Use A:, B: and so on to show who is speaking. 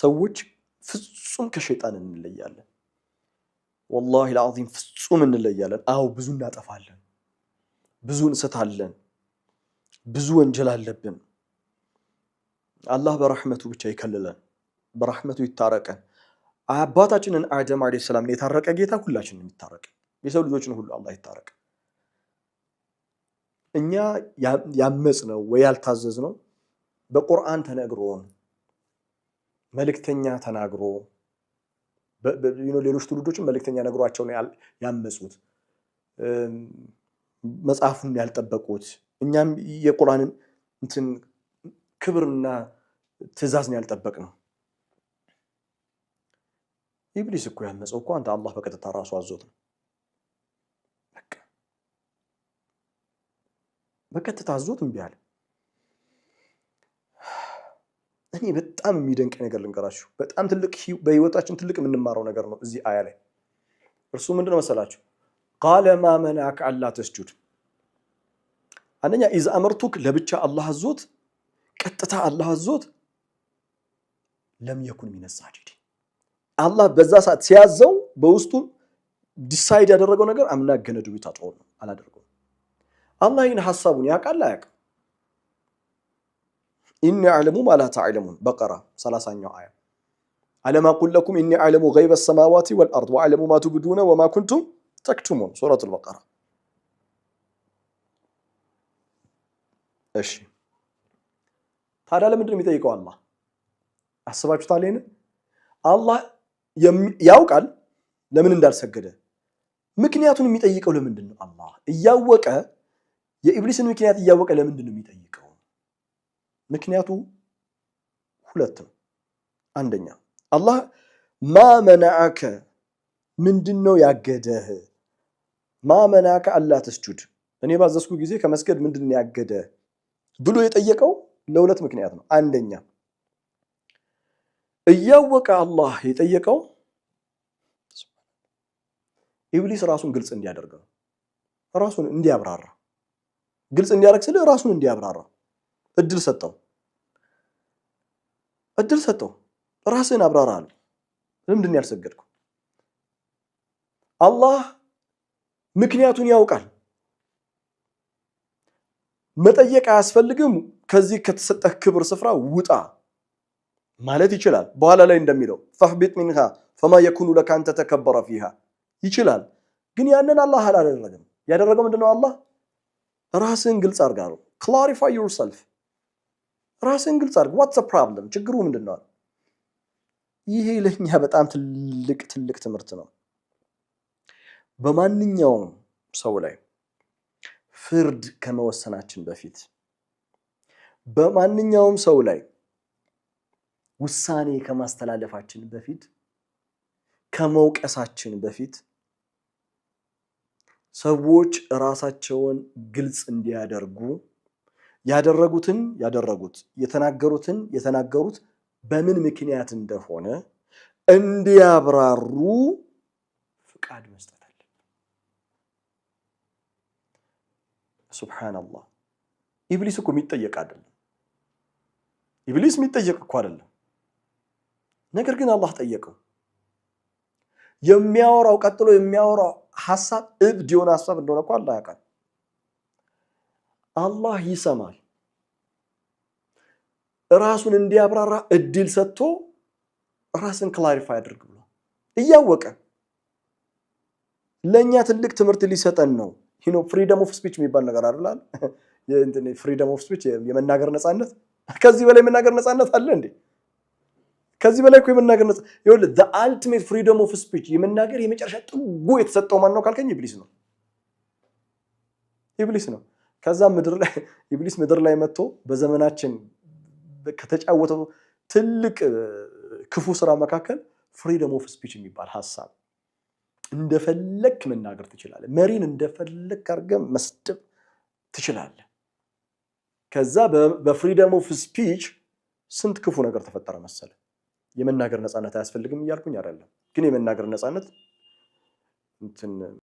A: ሰዎች ፍጹም ከሸይጣን እንለያለን والله العظيم ፍጹም እንለያለን አው ብዙ እናጠፋለን ብዙ እንሰታለን ብዙ ወንጀል አለብን አላህ በረህመቱ ብቻ ይከልለን በረህመቱ ይታረቀን አባታችንን አደም አለይሂ ሰላም የታረቀ ጌታ ሁላችንም ይታረቅ የሰው ልጆችን ሁሉ አላህ ይታረቅ እኛ ያመጽ ነው ወይ ያልታዘዝ ነው በቁርአን ተነግሮን መልእክተኛ ተናግሮ ሌሎች ትውልዶችን መልእክተኛ ነግሯቸው ነው ያመጹት መጽሐፉን ያልጠበቁት እኛም የቁርአንን እንትን ክብርና ትእዛዝ ነው ያልጠበቅነው ኢብሊስ እኮ ያመጸው እኮ አንተ አላህ በቀጥታ ራሱ አዞት ነው በቀጥታ አዞት እምቢ አለ እኔ በጣም የሚደንቅ ነገር ልንገራችሁ በጣም ትልቅ በህይወታችን ትልቅ የምንማረው ነገር ነው እዚህ አያ ላይ እርሱ ምንድነው መሰላችሁ قال ما منعك الا تسجد አንደኛ اذا امرتك ለብቻ አላህ አዞት ቀጥታ አላህ አዞት لم يكن من الساجدين አላህ በዛ ሰዓት ሲያዘው በውስጡ ዲሳይድ ያደረገው ነገር አምና ገነዱ ይታጣው ነው አላደረገው አላህ ይህን ሐሳቡን ያውቃል አያውቅም إني أعلم ما لا تعلمون بقرة 30 آية ألم أقل لكم إني أعلم غيب السماوات والأرض وأعلم ما تبدون وما كنتم تكتمون سورة البقرة إيش هذا لم يدري متى يقول الله أحسبك تعالين الله يوقع لمن ندار سجده مكنياتون متى يقول لمن دين الله يوقع يا إبليس مكنيات يوقع لمن دين متى يقول ምክንያቱ ሁለት ነው አንደኛ አላህ ما منعك ምንድነው ያገደህ ما منعك الا تسجد እኔ ባዘዝኩ ጊዜ ከመስገድ ምንድነው ያገደ ብሎ የጠየቀው ለሁለት ምክንያት ነው አንደኛ እያወቀ አላህ የጠየቀው ኢብሊስ ራሱን ግልጽ እንዲያደርገው ራሱን እንዲያብራራ ግልጽ እንዲያደርግ ስለ ራሱን እንዲያብራራ እድል ሰጠው ራስን አብራራል ለምንድን ያልሰገድኩ አላህ ምክንያቱን ያውቃል መጠየቅ አያስፈልግም ከዚህ ከተሰጠህ ክብር ስፍራ ውጣ ማለት ይችላል በኋላ ላይ እንደሚለው فاهبط منها فما يكون لك أن تتكبر فيها ይችላል ግን ያንን አላህ አላደረገም ያደረገው ምንድነው አላህ ራስን ግልጽ አድርጋው clarify yourself ራስን ግልጽ አድርግ what's the problem ችግሩ ምንድነው ይሄ ለኛ በጣም ትልቅ ትምህርት ነው በማንኛውም ሰው ላይ ፍርድ ከመወሰናችን በፊት በማንኛውም ሰው ላይ ውሳኔ ከማስተላለፋችን በፊት ከመውቀሳችን በፊት ሰዎች ራሳቸውን ግልጽ እንዲያደርጉ ያደረጉትን የተናገሩት በምን ምክንያት እንደሆነ እንዲያብራሩ ፍቃድ መስጠት አለብን ሱብሃንአላህ ኢብሊስ እኮ የሚጠየቅ አይደለም ኢብሊስ የሚጠየቅ እኮ አይደለም ነገር ግን አላህ ጠየቀው የሚያወራው ቀጥሎ የሚያወራው ሐሳብ እብድ የሆነ ሐሳብ እንደሆነ እኮ አላህ ያውቃል አላህ ይሰማል ራሱን እንዲያብራራ እድል ሰጥቶ ራስን ክላሪፋይ አድርግ ብሎ እያወቀ ለኛ ትልቅ ትምህርት ሊሰጠን ነው ፍሪደም ኦፍ ስፒች የሚባል ነገር አይደል የእንትን ፍሪደም ኦፍ ስፒች የመናገር ነፃነት ከዚህ በላይ የመናገር ነፃነት አለ እንዴ ከዚህ በላይ እኮ የመናገር ነፃነት ይኸውልህ the ultimate freedom of speech የመናገር የመጨረሻ ጥጉ የተሰጠው ማን ነው ካልከኝ ኢብሊስ ነው ከዛ ኢብሊስ ምድር ላይ መጥቶ በዘመናችን ከተጫወተው ትልቅ ክፉ ስራ መካከል ፍሪደም ኦፍ ስፒች የሚባል ሐሳብ እንደፈለክ መናገር ትችላለህ መሪን እንደፈለክ አርገም መስደብ ትችላለህ ከዛ በፍሪደም ኦፍ ስፒች ስንት ክፉ ነገር ተፈጠረ መሰለ የመናገር ነፃነት አያስፈልግም እያልኩኝ አይደለም ግን የመናገር ነፃነት እንትን